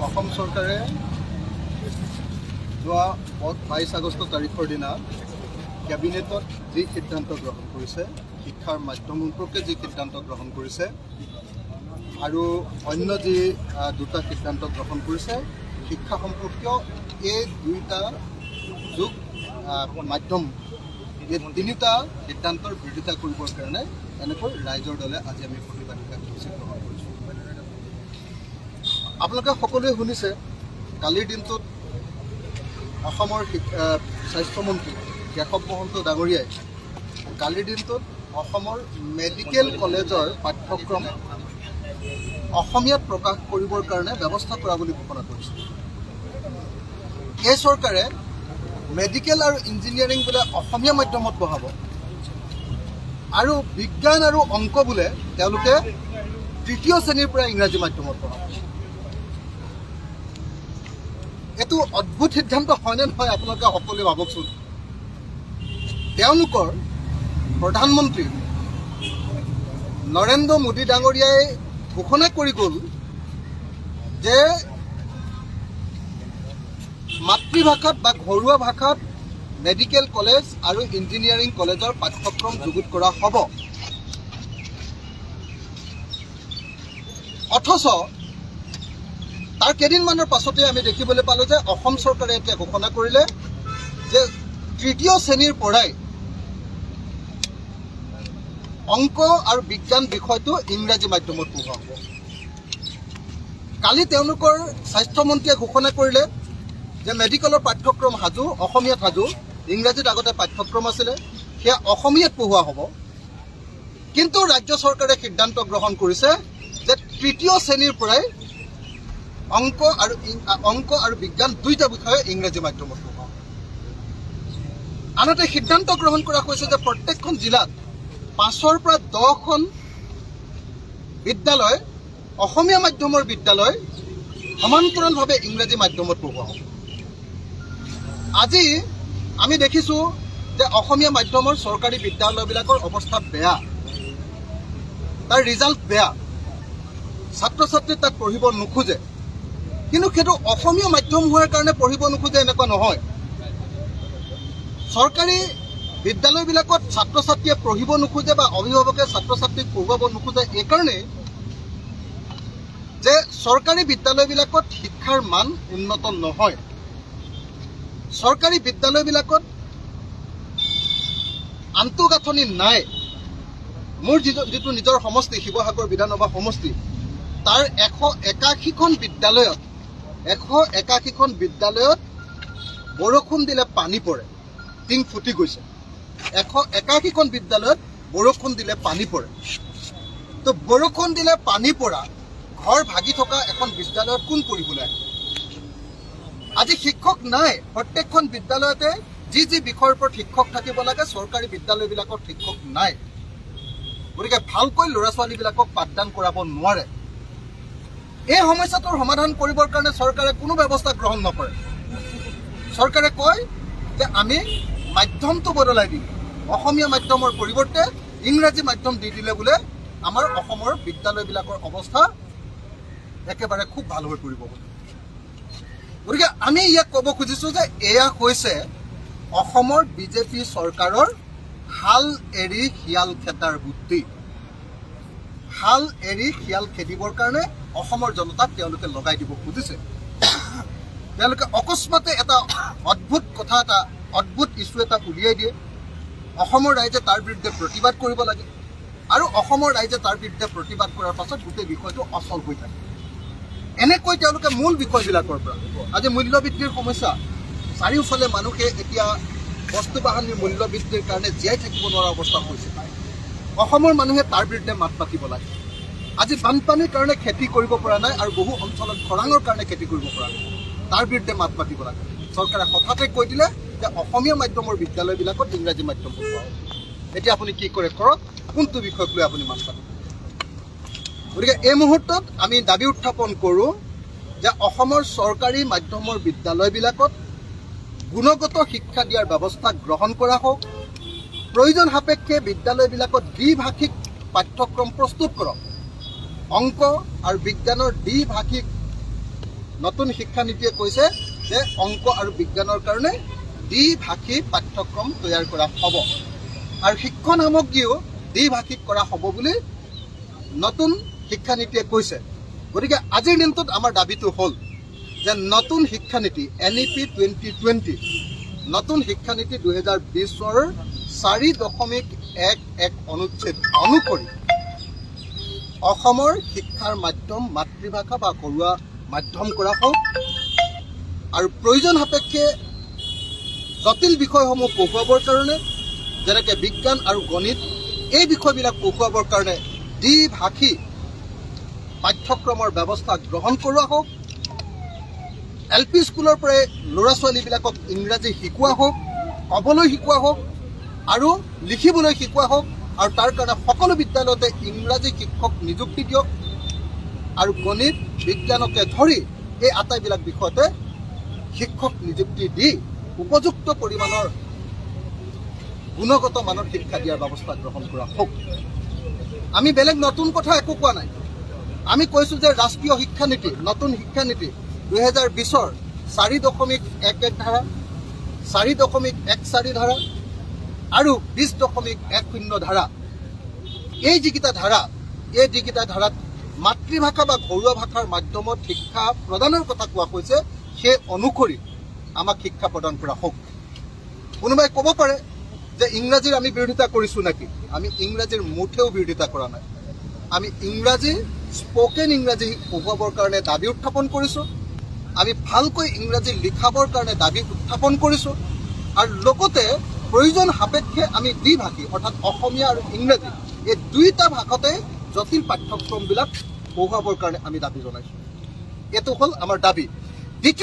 অসম চৰকাৰে যোৱা 22 আগষ্ট তাৰিখৰ দিনা কেবিনেটত যি সিদ্ধান্ত গ্ৰহণ কৰিছে, শিক্ষাৰ মাধ্যম সম্পৰ্কে যি সিদ্ধান্ত গ্ৰহণ কৰিছে আৰু অন্য যি দুটা সিদ্ধান্ত গ্ৰহণ কৰিছে, শিক্ষা সম্পৰ্কীয় এই দুইটা যুগ মাধ্যম এই তিনিটা সিদ্ধান্তৰ বিৰোধিতা কৰিবৰ কাৰণে এনেকৈ ৰাইজৰ দলে আজি আমি প্ৰতিবাদী কাৰ্যসূচী গ্ৰহণ কৰিছোঁ। আপোনালোকে সকলোৱে শুনিছে, কালিৰ দিনটোত অসমৰ স্বাস্থ্যমন্ত্ৰী কেশৱ মহন্ত ডাঙৰীয়াই কালিৰ দিনটোত অসমৰ মেডিকেল কলেজৰ পাঠ্যক্ৰম অসমীয়াত প্ৰকাশ কৰিবৰ কাৰণে ব্যৱস্থা কৰা বুলি ঘোষণা কৰিছে। এই চৰকাৰে মেডিকেল আৰু ইঞ্জিনিয়াৰিং বোলে অসমীয়া মাধ্যমত পঢ়াব আৰু বিজ্ঞান আৰু অংক বোলে তেওঁলোকে তৃতীয় শ্ৰেণীৰ পৰা ইংৰাজী মাধ্যমত পঢ়াব। এইটো অদ্ভুত সিদ্ধান্ত হয়নে নহয় আপোনালোকে সকলোৱে ভাবকচোন। তেওঁলোকৰ প্ৰধানমন্ত্ৰী নৰেন্দ্ৰ মোদী ডাঙৰীয়াই ঘোষণা কৰি গ'ল যে মাতৃভাষাত বা ঘৰুৱা ভাষাত মেডিকেল কলেজ আৰু ইঞ্জিনিয়াৰিং কলেজৰ পাঠ্যক্ৰম যুগুত কৰা হ'ব। অথচ তাৰ কেইদিনমানৰ পাছতে আমি দেখিবলৈ পালোঁ যে অসম চৰকাৰে এতিয়া ঘোষণা কৰিলে যে তৃতীয় শ্ৰেণীৰ পৰাই অংক আৰু বিজ্ঞান বিষয়টো ইংৰাজী মাধ্যমত পঢ়োৱা হ'ব। কালি তেওঁলোকৰ স্বাস্থ্যমন্ত্ৰীয়ে ঘোষণা কৰিলে যে মেডিকেলৰ পাঠ্যক্ৰম সাজু, অসমীয়াত সাজু, ইংৰাজীত আগতে পাঠ্যক্ৰম আছিলে, সেয়া অসমীয়াত পঢ়োৱা হ'ব। কিন্তু ৰাজ্য চৰকাৰে সিদ্ধান্ত গ্ৰহণ কৰিছে যে তৃতীয় শ্ৰেণীৰ পৰাই অংক আৰু বিজ্ঞান দুইটা বিষয়ে ইংৰাজী মাধ্যমত পঢ়োৱা হ'ব। আনহাতে সিদ্ধান্ত গ্ৰহণ কৰা হৈছে যে প্ৰত্যেকখন জিলাত 5ৰ পৰা 10খন বিদ্যালয়, অসমীয়া মাধ্যমৰ বিদ্যালয় সমান্তৰালভাৱে ইংৰাজী মাধ্যমত পঢ়োৱা হ'ব। আজি আমি দেখিছোঁ যে অসমীয়া মাধ্যমৰ চৰকাৰী বিদ্যালয়বিলাকৰ অৱস্থা বেয়া, তাৰ ৰিজাল্ট বেয়া, ছাত্ৰ ছাত্ৰী তাত পঢ়িব নোখোজে। কিন্তু সেইটো অসমীয়া মাধ্যম হোৱাৰ কাৰণে পঢ়িব নোখোজে এনেকুৱা নহয়। চৰকাৰী বিদ্যালয়বিলাকত ছাত্ৰ ছাত্ৰীয়ে পঢ়িব নোখোজে বা অভিভাৱকে ছাত্ৰ ছাত্ৰীক পঢ়ুৱাব নোখোজে এইকাৰণেই যে চৰকাৰী বিদ্যালয়বিলাকত শিক্ষাৰ মান উন্নত নহয়। চৰকাৰী বিদ্যালয়বিলাকত আন্তঃগাঁথনি নাই। মোৰ যিটো নিজৰ সমষ্টি, শিৱসাগৰ বিধানসভা সমষ্টি, তাৰ 181খন বিদ্যালয়ত বৰষুণ দিলে পানী পৰে, টিং ফুটি গৈছে। 181খন বিদ্যালয়ত বৰষুণ দিলে পানী পৰে। তো বৰষুণ দিলে পানী পৰা, ঘৰ ভাগি থকা এখন বিদ্যালয়ত কোন পঢ়িবলৈ আহে? আজি শিক্ষক নাই। প্ৰত্যেকখন বিদ্যালয়তে যি বিষয়ৰ ওপৰত শিক্ষক থাকিব লাগে, চৰকাৰী বিদ্যালয়বিলাকত শিক্ষক নাই। গতিকে ভালকৈ ল'ৰা ছোৱালীবিলাকক পাঠদান কৰাব নোৱাৰে। এই সমস্যাটোৰ সমাধান কৰিবৰ কাৰণে চৰকাৰে কোনো ব্যৱস্থা গ্ৰহণ নকৰে। চৰকাৰে কয় যে আমি মাধ্যমটো বদলাই দিম, অসমীয়া মাধ্যমৰ পৰিৱৰ্তে ইংৰাজী মাধ্যম দি দিলে বোলে আমাৰ অসমৰ বিদ্যালয়বিলাকৰ অৱস্থা একেবাৰে খুব ভাল হৈ পৰিব। গতিকে আমি ইয়াক ক'ব খুজিছোঁ যে এয়া হৈছে অসমৰ বিজেপি চৰকাৰৰ হাল এৰি শিয়াল খেদাৰ বুদ্ধি। হাল এৰি শিয়াল খেদিবৰ কাৰণে অসমৰ জনতাক তেওঁলোকে লগাই দিব খুজিছে। তেওঁলোকে অকস্মাতে এটা অদ্ভুত ইছ্যু এটা উলিয়াই দিয়ে। অসমৰ ৰাইজে তাৰ বিৰুদ্ধে প্ৰতিবাদ কৰিব লাগে আৰু অসমৰ ৰাইজে তাৰ বিৰুদ্ধে প্ৰতিবাদ কৰাৰ পাছত গোটেই বিষয়টো অচল হৈ থাকে। এনেকৈ তেওঁলোকে মূল বিষয়বিলাকৰ পৰা, আজি মূল্যবৃদ্ধিৰ সমস্যা, চাৰিওফালে মানুহে এতিয়া বস্তু বাহানিৰ মূল্যবৃদ্ধিৰ কাৰণে জীয়াই থাকিব নোৱাৰা অৱস্থা হৈছে। অসমৰ মানুহে তাৰ বিৰুদ্ধে মাত মাতিব লাগে। আজি বানপানীৰ কাৰণে খেতি কৰিব পৰা নাই আৰু বহু অঞ্চলত খৰাঙৰ কাৰণে খেতি কৰিব পৰা নাই, তাৰ বিৰুদ্ধে মাত মাতিব লাগে। চৰকাৰে হঠাতে কৈ দিলে যে অসমীয়া মাধ্যমৰ বিদ্যালয়বিলাকত ইংৰাজী মাধ্যম পঢ়োৱা হ'ব। এতিয়া আপুনি কি কৰে কৰক, কোনটো বিষয়ক লৈ আপুনি মাত মাতিব? গতিকে এই মুহূৰ্তত আমি দাবী উত্থাপন কৰোঁ যে অসমৰ চৰকাৰী মাধ্যমৰ বিদ্যালয়বিলাকত গুণগত শিক্ষা দিয়াৰ ব্যৱস্থা গ্ৰহণ কৰা হওক। প্ৰয়োজন সাপেক্ষে বিদ্যালয়বিলাকত দ্বিভাষিক পাঠ্যক্ৰম প্ৰস্তুত কৰক। অংক আৰু বিজ্ঞানৰ দ্বিভাষিক নতুন শিক্ষানীতিয়ে কৈছে যে অংক আৰু বিজ্ঞানৰ কাৰণে দ্বিভাষিক পাঠ্যক্ৰম তৈয়াৰ কৰা হ'ব আৰু শিক্ষণ সামগ্ৰীও দ্বিভাষিক কৰা হ'ব বুলি নতুন শিক্ষানীতিয়ে কৈছে। গতিকে আজিৰ দিনটোত আমাৰ দাবীটো হ'ল যে নতুন শিক্ষানীতি NEP 2020 নতুন শিক্ষানীতি 2020ৰ 4.11 অনুচ্ছেদ অনুসৰি অসমৰ শিক্ষাৰ মাধ্যম মাতৃভাষা বা ঘৰুৱা মাধ্যম কৰা হওক আৰু প্ৰয়োজন সাপেক্ষে জটিল বিষয়সমূহ পঢ়ুৱাবৰ কাৰণে যেনেকৈ বিজ্ঞান আৰু গণিত এই বিষয়বিলাক পঢ়ুৱাবৰ কাৰণে দ্বিভাষিক পাঠ্যক্ৰমৰ ব্যৱস্থা গ্ৰহণ কৰোৱা হওক। LP স্কুলৰ পৰাই ল'ৰা ছোৱালীবিলাকক ইংৰাজী শিকোৱা হওক, ক'বলৈ শিকোৱা হওক আৰু লিখিবলৈ শিকোৱা হওক আৰু তাৰ কাৰণে সকলো বিদ্যালয়তে ইংৰাজী শিক্ষক নিযুক্তি দিয়ক আৰু গণিত বিজ্ঞানকে ধৰি এই আটাইবিলাক বিষয়তে শিক্ষক নিযুক্তি দি উপযুক্ত পৰিমাণৰ গুণগত মানৰ শিক্ষা দিয়াৰ ব্যৱস্থা গ্ৰহণ কৰা হওক। আমি বেলেগ নতুন কথা একো কোৱা নাই। আমি কৈছোঁ যে ৰাষ্ট্ৰীয় শিক্ষানীতি নতুন শিক্ষানীতি 2020ৰ 4.11 ধাৰা 4.14 ধাৰা আৰু 20.10 ধাৰা এই যিকেইটা ধাৰাত মাতৃভাষা বা ঘৰুৱা ভাষাৰ মাধ্যমত শিক্ষা প্ৰদানৰ কথা কোৱা হৈছে সেই অনুসৰি আমাক শিক্ষা প্ৰদান কৰা হওক। কোনোবাই ক'ব পাৰে যে ইংৰাজীৰ আমি বিৰোধিতা কৰিছোঁ নেকি? আমি ইংৰাজীৰ মুঠেও বিৰোধিতা কৰা নাই। আমি ইংৰাজী স্পকেন ইংৰাজী পঢ়ুৱাবৰ কাৰণে দাবী উত্থাপন কৰিছোঁ। আমি ভালকৈ ইংৰাজী লিখাবৰ কাৰণে দাবী উত্থাপন কৰিছোঁ আৰু লগতে প্ৰয়োজন সাপেক্ষে আমি দ্বিভাষী অৰ্থাৎ অসমীয়া আৰু ইংৰাজী এই দুয়োটা ভাষাতে জটিল পাঠ্যক্ৰমবিলাক পঢ়ুৱাবৰ কাৰণে আমি দাবী জনাইছোঁ। এইটো হ'ল আমাৰ দাবী। দ্বিতীয়